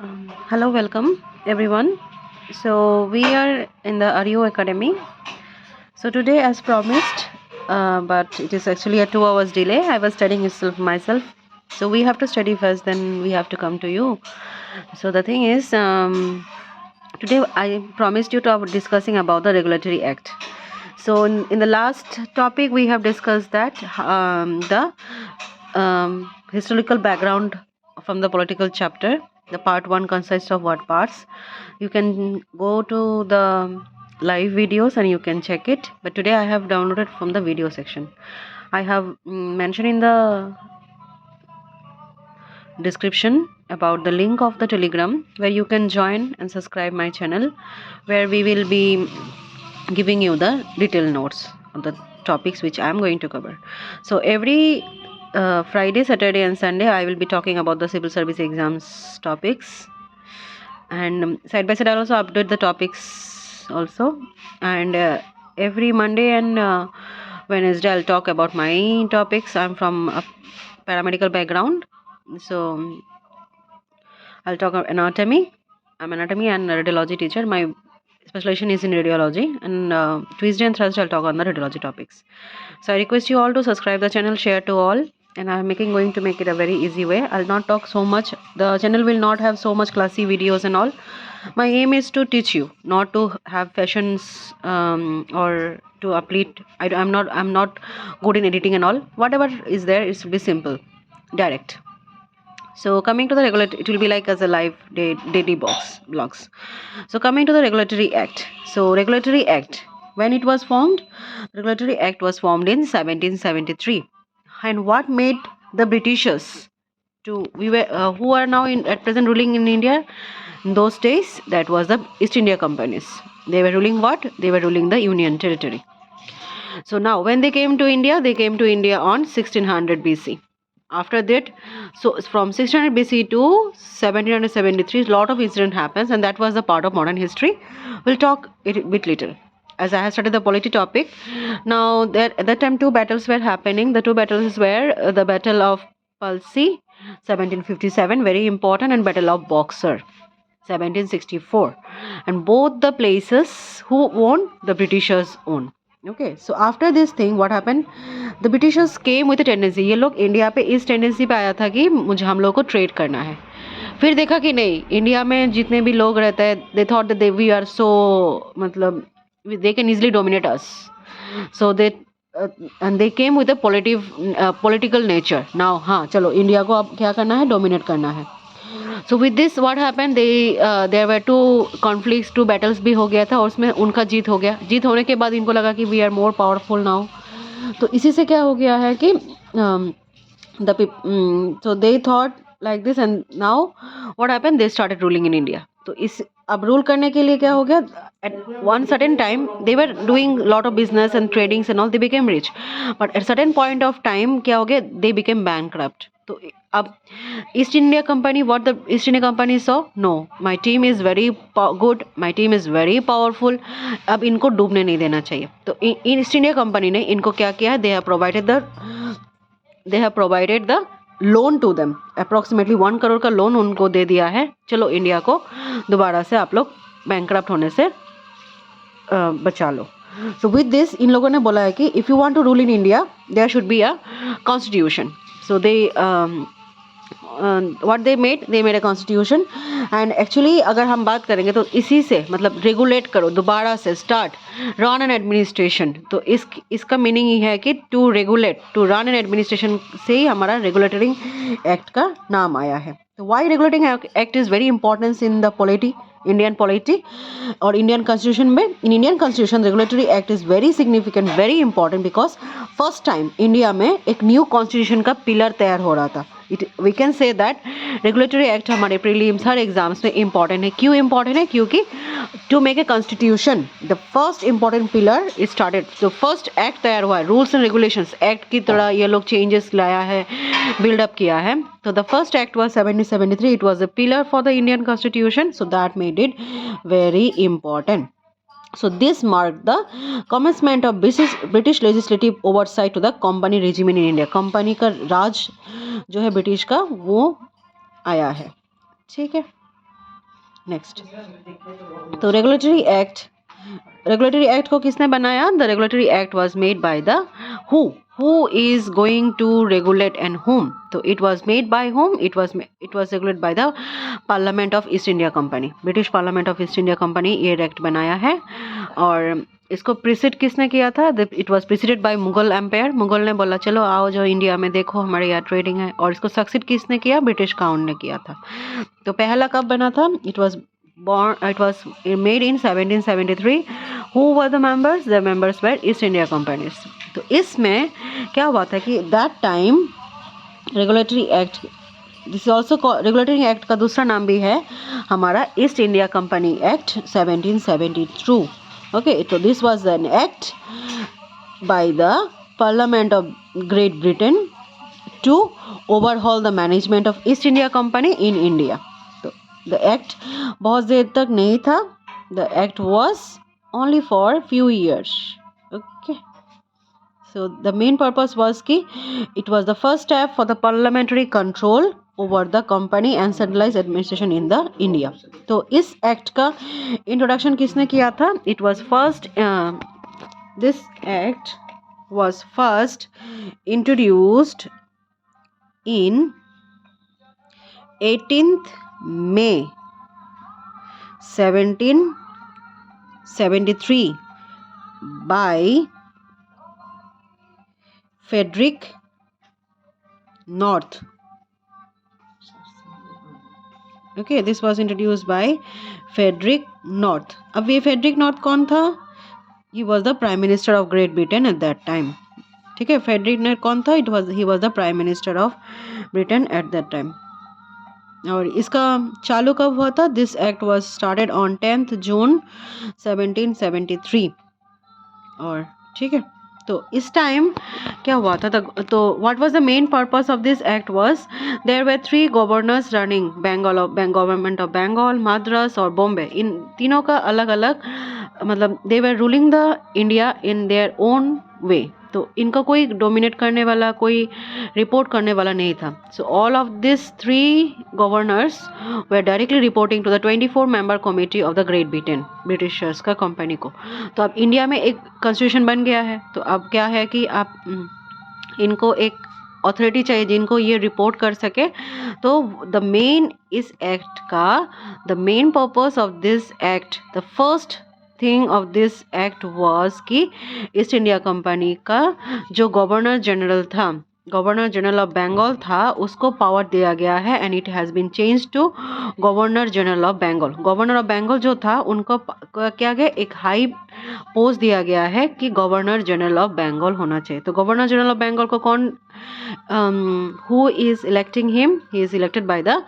Hello, welcome everyone. So we are in the RU Academy. So today, as promised, but it is actually a 2 hours delay. I was studying itself myself. So we have to study first, then we have to come to you. So the thing is, today I promised you to discussing about the Regulatory Act. So in the last topic, we have discussed that the historical background from the political chapter. The part 1 consists of what parts? You can go to the live videos and you can check it, but today I have downloaded from the video section. I have mentioned in the description about the link of the Telegram where you can join and subscribe my channel, where we will be giving you the detailed notes on the topics which I am going to cover. So every Friday, Saturday and Sunday I will be talking about the civil service exams topics, and side by side I'll also update the topics also. And every Monday and Wednesday I'll talk about my topics. I'm from a paramedical background, so I'll talk about anatomy. I'm anatomy and radiology teacher. My specialization is in radiology, and Tuesday and Thursday I'll talk on the radiology topics. So I request you all to subscribe the channel, share to all, and I'm going to make it a very easy way. I'll not talk so much. The channel will not have so much classy videos and all. My aim is to teach you, not to have fashions or to uplift. I'm not good in editing and all. Whatever is there, it will be simple, direct. So coming to the regulatory, it will be like as a live daily blogs. So coming to the Regulatory Act. So Regulatory Act, when it was formed, Regulatory Act was formed in 1773. And what made the Britishers to who are now at present ruling in India? In those days, that was the East India companies. They were ruling what? They were ruling the Union territory. So now when they came to India on 1600 BC. After that, so from 1600 BC to 1773, a lot of incident happens, and that was the part of modern history. We'll talk it a bit later, as I have started the polity topic. Now there at that time 2 battles were happening. The 2 battles were the Battle of Palsi 1757, very important, and Battle of Boxer 1764, and both the places who won, the Britishers own. Okay, so after this thing what happened, the Britishers came with a tendency. ये लोग India पे इस tendency पे आया था कि मुझे हम लोग को ट्रेड करना है. फिर देखा कि नहीं, इंडिया में जितने भी लोग रहते हैं, they thought that we are so, मतलब they can easily dominate us. So they and they came with a political nature. Now हाँ चलो इंडिया को अब क्या करना है, डोमिनेट करना है. So with this what happened, there were 2 conflicts, 2 battles भी हो गया था, और उसमें उनका जीत हो गया. जीत होने के बाद इनको लगा कि we are more powerful now. तो इसी से क्या हो गया है कि so they thought like this, and now what happened, they started ruling in India. तो इस अब रूल करने के लिए क्या हो गया, at one certain time they were doing lot of business and tradings and all, they became rich, but at certain point of time क्या हो गया, they became bankrupt. तो अब East India Company, what the East India Company so, no, my team is very good, my team is very powerful, अब इनको डूबने नहीं देना चाहिए. तो ईस्ट इंडिया कंपनी ने इनको क्या किया है, they have provided the loan to them. Approximately 1 crore का लोन उनको दे दिया है. चलो इंडिया को दोबारा से आप लोग बैंकक्रप्ट होने से बचा लो. सो विद दिस इन लोगों ने बोला है कि if you want to rule in India, there should be a constitution. So they what they made a constitution. And actually अगर हम बात करेंगे तो इसी से मतलब रेगुलेट करो, दोबारा से स्टार्ट रन एंड एडमिनिस्ट्रेशन. तो इसका मीनिंग ही है कि to regulate, to run and administration से ही हमारा रेगुलेटरी एक्ट का नाम आया है. तो why regulating act is very importance in the polity, Indian polity और इंडियन कॉन्स्टिट्यूशन में. In Indian constitution regulatory act is very significant, very important, because first time India में एक न्यू कॉन्स्टिट्यूशन का पिलर तैयार हो रहा था. We can say that regulatory act हमारे प्रीलिम्स हर एग्जाम्स में इंपॉर्टेंट है. क्यों इंपॉर्टेंट है? क्योंकि to make a constitution the first important pillar is started. तो फर्स्ट एक्ट तैयार हुआ है, रूल्स एंड रेगुलेशंस एक्ट की तरह ये लोग चेंजेस लाया है, बिल्डअप किया है. तो the first act was 1773. It was a pillar for the Indian constitution, so that made it very important. So this marked the commencement of British legislative oversight to the company regime in India. Company का राज जो है British का वो आया है. ठीक है. Next, तो रेगुलेटरी एक्ट को किसने बनाया? The regulatory act was made by the who is going to regulate and whom? तो it was made by whom? It was regulate by the parliament of East India company, British parliament of East India company ये act बनाया है। और इसको precede किसने किया था? It was preceded by Mughal empire. Mughal ने बोला चलो आओ जो इंडिया में देखो हमारे यहाँ ट्रेडिंग है। और इसको सक्सीड किसने किया? ब्रिटिश काउंट ने किया था। तो पहला कब बना था? It was made in 1773. Who were the members? The members were East India Companies. तो इसमें क्या हुआ था कि that time regulatory act, this also regulatory act का दूसरा नाम भी है हमारा East India Company act 1772. Okay, तो this was an act by the parliament of Great Britain to overhaul the management of East India Company in India. तो the act बहुत देर तक नहीं था, the act was only for few years. Okay, so the main purpose was ki it was the first step for the parliamentary control over the company and centralized administration in the India. तो इस act का introduction किसने किया था? It was first this act was first introduced in 18th May 1773 by Frederick North. Okay, this was introduced by Frederick North. अब ये Frederick North कौन था? He was the Prime Minister of Great Britain at that time. ठीक है, Frederick North कौन था? He was the Prime Minister of Britain at that time. और इसका चालू कब हुआ था? This act was started on 10th June 1773. और ठीक है, तो इस टाइम क्या हुआ था? तो what was the main purpose of this act was there were 3 governors running government of Bengal, Madras और बॉम्बे। इन तीनों का अलग अलग मतलब they were ruling the India in their own way. तो इनका कोई डोमिनेट करने वाला, कोई रिपोर्ट करने वाला नहीं था। So all of this 3 governors were directly reporting to the 24 member committee of the great Britain, Britishers का कंपनी को। तो अब इंडिया में एक कॉन्स्टिट्यूशन बन गया है, तो अब क्या है कि आप इनको एक अथॉरिटी चाहिए जिनको ये रिपोर्ट कर सके। तो द मेन इस एक्ट का the main purpose of this act, the first thing of this act was कि ईस्ट इंडिया कंपनी का जो गवर्नर जनरल था, गवर्नर जनरल ऑफ बंगाल था, उसको पावर दिया गया है and it has been change to governor general of Bengal. Governor of Bengal जो था उनको क्या गया, एक हाई पोस्ट दिया गया है कि गवर्नर जनरल ऑफ बंगाल होना चाहिए। तो गवर्नर जनरल ऑफ बंगाल को कौन who is electing him? He is elected by the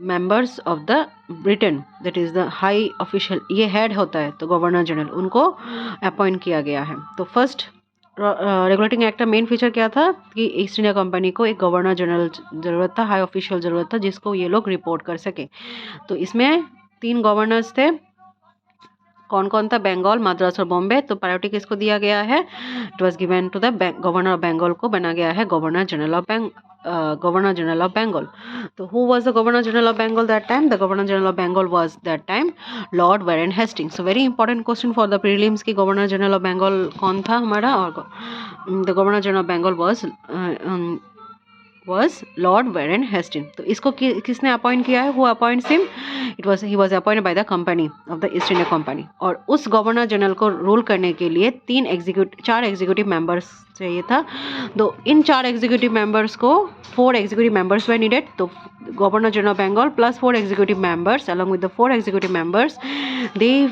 members of the Britain, that is the high official, ये हेड होता है। तो गवर्नर जनरल उनको अपॉइंट किया गया है। तो फर्स्ट रेगुलेटिंग एक्ट का मेन फीचर क्या था कि ईस्ट इंडिया कंपनी को एक गवर्नर जनरल ज़रूरत था, हाई ऑफिशियल ज़रूरत था जिसको ये लोग रिपोर्ट कर सके। तो इसमें 3 गवर्नर्स थे, कौन कौन था? बंगाल, मद्रास और बॉम्बे। तो प्रायोरिटी किसको दिया गया है? It was given to the governor of Bengal को बना गया है गवर्नर जनरल ऑफ बंगाल। तो who was the governor general of Bengal that time? The governor general of Bengal was that time lord Warren Hastings. So very important question for the prelims की governor general of Bengal कौन था हमारा? और the governor general of Bengal was Lord Warren Hastings. तो इसको किसने appoint किया है? Who appoints him? He was appointed by the company of the East India Company. और उस गवर्नर जनरल को रूल करने के लिए 4 एग्जीक्यूटिव मेंबर्स चाहिए था। तो इन 4 एग्जीक्यूटिव मेंबर्स को 4 एग्जीक्यूटिव मेंबर्स वर नीडेड। तो governor general of Bengal plus 4 executive members along with the 4 executive members, they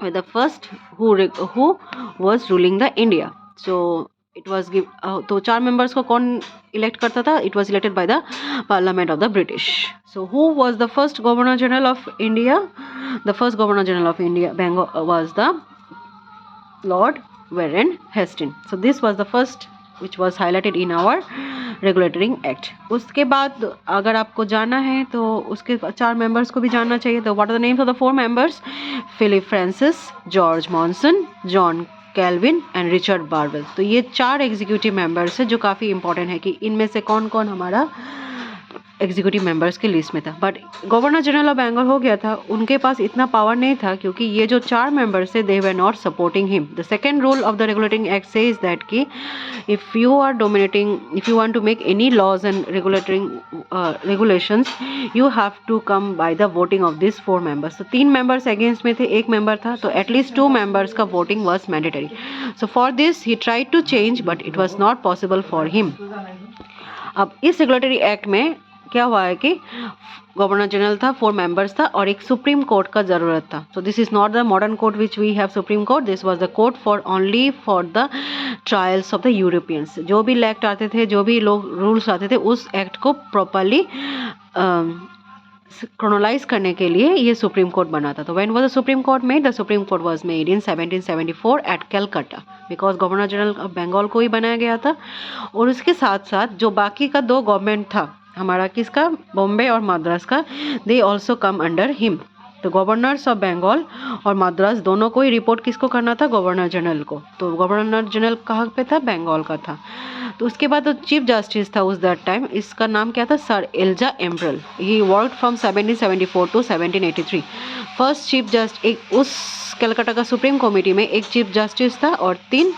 were the first who was ruling the India. So it was तो 4 members को कौन elect करता था? It was elected by the parliament of the British. So who was the first governor general of India? The first governor general of India Bengal was the lord Warren Hastings. So this was the first which was highlighted in our regulating act. उसके बाद अगर आपको जाना है तो उसके 4 members को भी जानना चाहिए। तो what are the names of the 4 members? Philip Francis, George Monson, John Calvin and Richard Barwell. तो ये 4 एग्जीक्यूटिव मेंबर्स है जो काफ़ी इंपॉर्टेंट है कि इनमें से कौन कौन हमारा एग्जीक्यूटिव मेंबर्स के लिस्ट में था, but governor general of Bengal हो गया था, उनके पास इतना पावर नहीं था क्योंकि ये जो 4 मेंबर्स थे they were not supporting him. The second rule of the regulating act says that कि if you are dominating, if you want to make any laws and regulating regulations, you have to come by the voting of this 4 members. तो 3 members against में थे, 1 member था, तो at least 2 members का voting was mandatory. So for this he tried to change but it was not possible for him. अब इस regulatory act में क्या हुआ है कि गवर्नर जनरल था, 4 मेंबर्स था और एक सुप्रीम कोर्ट का ज़रूरत था। So this is not the modern court which we have supreme court, this was the court for only for the trials of the Europeans. जो भी एक्ट आते थे, जो भी लोग रूल्स आते थे, उस एक्ट को प्रॉपरली क्रोनोलाइज करने के लिए ये सुप्रीम कोर्ट बना था। तो when was the supreme court made? The supreme court was made in 1774 at Calcutta, because governor general of Bengal को ही बनाया गया था। और उसके साथ साथ जो बाकी का 2 गवर्नमेंट था हमारा, किसका, बॉम्बे और मद्रास का, they also come under him. तो गवर्नर्स ऑफ बंगाल और मद्रास दोनों को ही रिपोर्ट किसको करना था? गवर्नर जनरल को। तो गवर्नर जनरल कहाँ पे था? बंगाल का था। तो उसके बाद तो चीफ जस्टिस था उस दैट टाइम, इसका नाम क्या था? Sir Elijah Impey. He worked from 1774 to 1783। First chief justice, एक उस कलकत्ता का सुप्रीम कमेटी में एक चीफ जस्टिस था और 3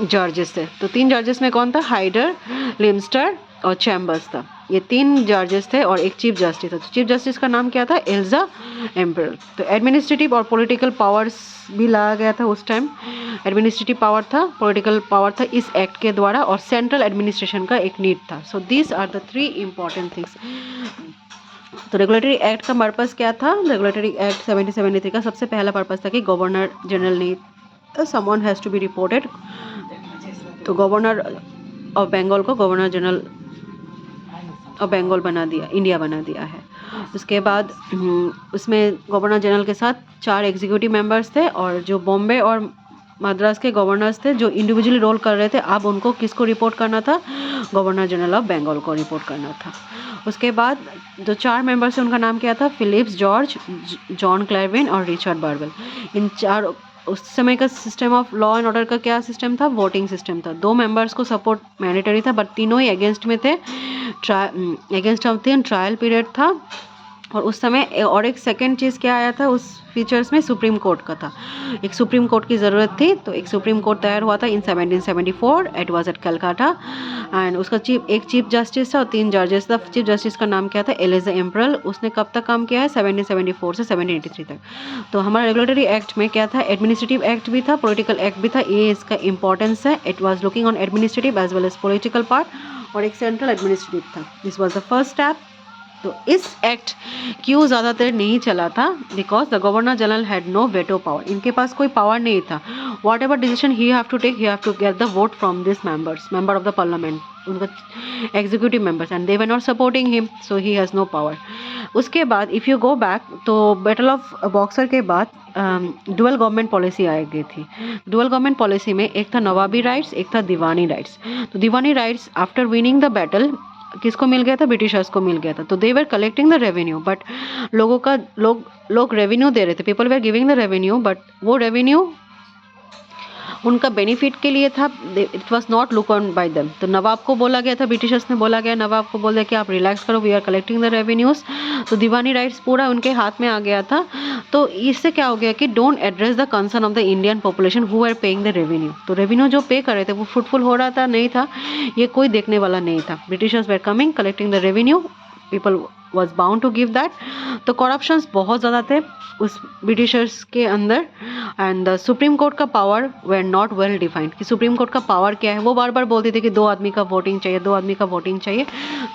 जजेस थे। तो 3 जजेस में कौन था? हाइडर, लिमस्टर और चैम्बर्स था। ये 3 जजेस थे और एक चीफ जस्टिस था। तो चीफ जस्टिस का नाम क्या था? एलिजा एम्ब्रल। तो एडमिनिस्ट्रेटिव और पॉलिटिकल पावर्स भी लाया गया था उस टाइम। एडमिनिस्ट्रेटिव पावर था, पॉलिटिकल पावर था इस एक्ट के द्वारा, और सेंट्रल एडमिनिस्ट्रेशन का एक नीड था। So these are the 3 important things. तो रेगुलेटरी एक्ट का पर्पस क्या था? रेगुलेटरी एक्ट 1773 का सबसे पहला पर्पस था कि गवर्नर जनरल ने someone has to be reported. तो गवर्नर ऑफ बंगाल को गवर्नर जनरल ऑफ बंगाल बना दिया, इंडिया बना दिया है। उसके बाद उसमें गवर्नर जनरल के साथ 4 एग्जीक्यूटिव मेंबर्स थे, और जो बॉम्बे और मद्रास के गवर्नर्स थे जो इंडिविजुअली रोल कर रहे थे, अब उनको किसको रिपोर्ट करना था? गवर्नर जनरल ऑफ बंगाल को रिपोर्ट करना था। उसके बाद जो 4 मेंबर्स थे उनका नाम क्या था? फिलिप्स जॉर्ज, जॉन क्लेरविन और रिचर्ड बर्वेल। इन 4, उस समय का system of law and order का क्या सिस्टम था? वोटिंग सिस्टम था। 2 मेंबर्स को सपोर्ट मैंडेटरी था, बट तीनों ही अगेंस्ट में थे, अगेंस्ट ऑफ थे, ट्रायल पीरियड था। और उस समय और एक सेकेंड चीज़ क्या आया था उस फीचर्स में? सुप्रीम कोर्ट का था। एक सुप्रीम कोर्ट की ज़रूरत थी, तो एक सुप्रीम कोर्ट तैयार हुआ था इन 1774। It was at Calcutta, and उसका एक चीफ जस्टिस था और 3 जजेस था। चीफ जस्टिस का नाम क्या था? एलिजा एम्ब्रल। उसने कब तक काम किया है? 1774 से 1783 तक। तो हमारा रेगुलेटरी एक्ट में क्या था? एडमिनिस्ट्रेटिव एक्ट भी था, पॉलिटिकल एक्ट भी था। ये इसका इंपॉर्टेंस है। It was looking on administrative as well as political part, और एक सेंट्रल एडमिनिस्ट्रेटिव था। This was the first step. तो इस एक्ट क्यों ज़्यादातर नहीं चला था? Because the governor general had no veto power. इनके पास कोई पावर नहीं था। Whatever decision he have to take, he have to get the vote from this members, member of the parliament, उनका executive members, and they were not supporting him, so he has no power. उसके बाद if you go back, तो battle of Buxar के बाद dual government policy आई गई थी। Dual government policy में एक था नवाबी राइट्स, एक था दीवानी राइट्स। तो Diwani rights after winning the battle किसको मिल गया था? ब्रिटिशर्स को मिल गया था। तो दे वर कलेक्टिंग द रेवेन्यू, बट लोग रेवेन्यू दे रहे थे, people were giving the revenue, but वो रेवेन्यू उनका बेनिफिट के लिए था। It was not look on by them. तो नवाब को बोला गया था, ब्रिटिशर्स ने बोला गया, नवाब को बोल दिया कि आप रिलैक्स करो, we are collecting the revenues. तो दीवानी राइट्स पूरा उनके हाथ में आ गया था। तो इससे क्या हो गया कि don't address the concern of the Indian population who are paying the revenue. तो रेवेन्यू जो पे कर रहे थे वो फ्रूटफुल हो रहा था? नहीं था। ये कोई देखने वाला नहीं था। Britishers were coming, collecting the revenue, people was bound to give that. तो करप्शंस बहुत ज़्यादा थे उस ब्रिटिशर्स के अंदर, एंड द सुप्रीम कोर्ट का power were not well defined कि सुप्रीम कोर्ट का पावर क्या है। वो बार बार बोलते थे कि 2 आदमी का वोटिंग चाहिए, 2 आदमी का वोटिंग चाहिए।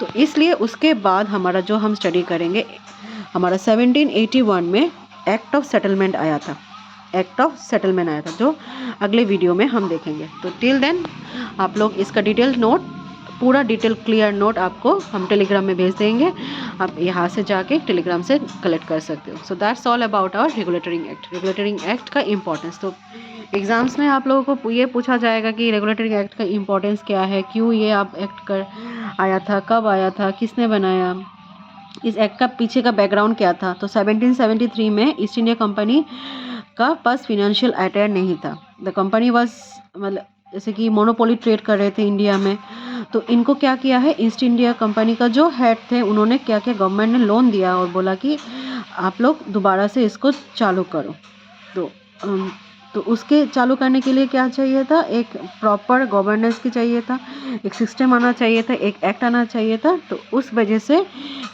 तो इसलिए उसके बाद हमारा जो हम स्टडी करेंगे, हमारा 1781 में एक्ट ऑफ सेटलमेंट आया था। एक्ट ऑफ सेटलमेंट आया था, जो अगले वीडियो में हम देखेंगे। तो टिल देन आप लोग इसका डिटेल नोट, पूरा डिटेल क्लियर नोट आपको हम टेलीग्राम में भेज देंगे। आप यहाँ से जाके टेलीग्राम से कलेक्ट कर सकते हो। So that's all about our regulatory act. Regulatory act का इंपॉर्टेंस, तो एग्जाम्स में आप लोगों को ये पूछा जाएगा कि रेगुलेटरी एक्ट का इंपॉर्टेंस क्या है, क्यों ये आप एक्ट कर आया था, कब आया था, किसने बनाया, इस एक्ट का पीछे का बैकग्राउंड क्या था। तो 1773 में ईस्ट इंडिया कंपनी का पास फिनेंशियल अटैयर नहीं था। द कंपनी वाज, मतलब जैसे कि मोनोपोली ट्रेड कर रहे थे इंडिया में, तो इनको क्या किया है, ईस्ट इंडिया कंपनी का जो हेड थे उन्होंने क्या किया, गवर्नमेंट ने लोन दिया और बोला कि आप लोग दोबारा से इसको चालू करो। तो तो उसके चालू करने के लिए क्या चाहिए था, एक प्रॉपर गवर्नेंस की चाहिए था, एक सिस्टम आना चाहिए था, एक एक्ट आना चाहिए था। तो उस वजह से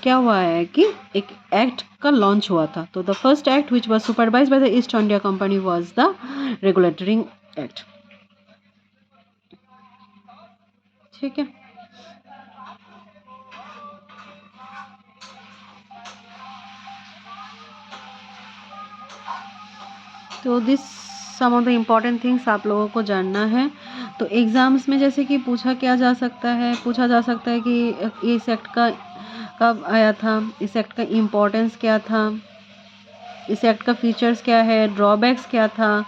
क्या हुआ है कि एक एक्ट का लॉन्च हुआ था। तो the first act which was supervised by the East India company was the regulatory act. ठीक है, तो this some of the important things आप लोगों को जानना है। तो एग्ज़ाम्स में जैसे कि पूछा जा सकता है कि इस एक्ट का कब आया था, इस एक्ट का इम्पोर्टेंस क्या था, इस एक्ट का फीचर्स क्या है, ड्रॉबैक्स क्या था,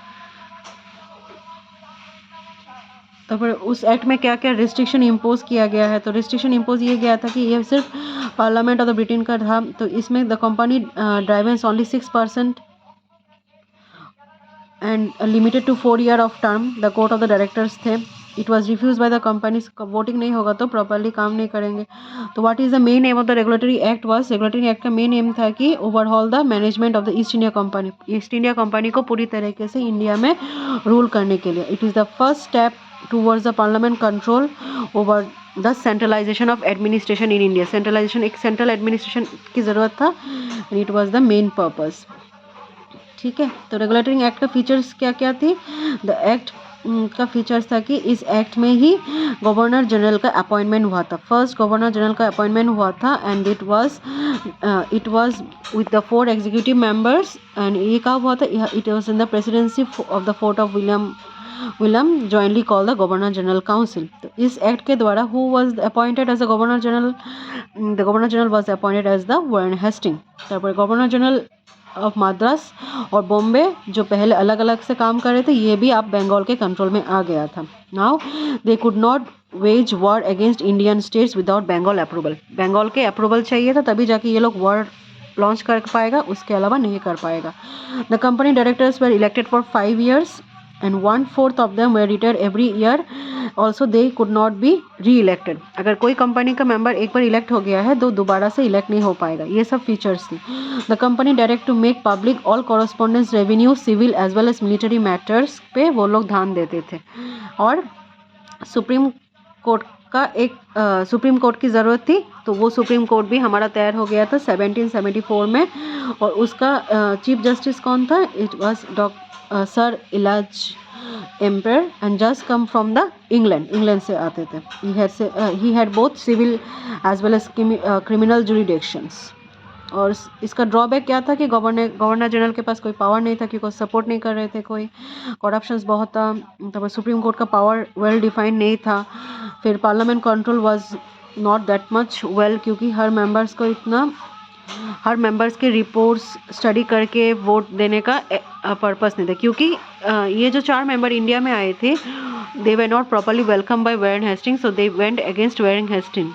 तो फिर उस एक्ट में क्या क्या रिस्ट्रिक्शन इम्पोज किया गया है। तो रिस्ट्रिक्शन इम्पोज ये गया था कि ये सिर्फ पार्लियामेंट ऑफ द ब्रिटेन का था। तो इसमें the company derives only 6% and limited to 4 year of term the court of the directors थे। It was refuse by the companies, voting नहीं होगा तो प्रॉपरली काम नहीं करेंगे। तो what is the main aim of the regulatory act was, regulatory act का main aim था कि overall the management of the East India Company, East India Company को पूरी तरीके से इंडिया में रूल करने के लिए। It is the first step towards the parliament control over the centralization of administration in India. Centralization, एक सेंट्रल एडमिनिस्ट्रेशन की ज़रूरत था and it was the main purpose. ठीक है, तो रेगुलेटरी एक्ट का फीचर्स क्या क्या थी, द एक्ट का फीचर्स था कि इस एक्ट में ही गवर्नर जनरल का अपॉइंटमेंट हुआ था। फर्स्ट गवर्नर जनरल का अपॉइंटमेंट हुआ था and it was with the 4 executive members. And ये कब हुआ था, it was in the presidency of the fort of William jointly called the governor general council. तो इस एक्ट के द्वारा who was appointed as the governor general was appointed as the Warren Hasting. तारपर governor general of Madras और बॉम्बे जो पहले अलग अलग से काम कर रहे थे, ये भी आप बंगाल के कंट्रोल में आ गया था। Now they could not wage war against Indian states without Bengal approval. Bengal के अप्रूवल चाहिए था तभी जाके ये लोग वॉर लॉन्च कर पाएगा, उसके अलावा नहीं कर पाएगा। The company directors were elected for 5 years and 1/4 of them were retired every year. Also they could not be re-elected. अगर कोई कंपनी का मेंबर एक बार इलेक्ट हो गया है तो दोबारा से इलेक्ट नहीं हो पाएगा। ये सब फीचर्स थी। The company direct to make public all correspondence revenue civil as well as military matters पे वो लोग ध्यान देते थे। और सुप्रीम कोर्ट का एक सुप्रीम कोर्ट की ज़रूरत थी, तो वो सुप्रीम कोर्ट भी हमारा तैयार हो गया था 1774 में। और उसका चीफ जस्टिस कौन था, it was sir Elijah Impey and just come from the England से आते थे। He had both civil as well as criminal jurisdictions. और इसका ड्रॉबैक क्या था कि गवर्नर जनरल के पास कोई पावर नहीं था क्योंकि सपोर्ट नहीं कर रहे थे, कोई करप्शंस बहुत था। तब सुप्रीम कोर्ट का पावर वेल डिफाइंड नहीं था। फिर parliament control was not that much well, क्योंकि हर मेंबर्स के रिपोर्ट्स स्टडी करके वोट देने का पर्पस नहीं था। क्योंकि ये जो 4 मेंबर इंडिया में आए थे, they were not properly welcome by Warren Hastings, so they went against Warren Hastings.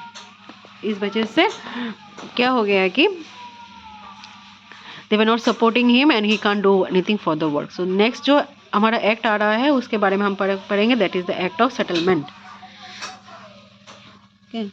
इस वजह से क्या हो गया है कि they were not supporting him and he can't do anything for the work. So next जो हमारा एक्ट आ रहा है उसके बारे में हम पढ़ेंगे, that is the act of settlement. Okay.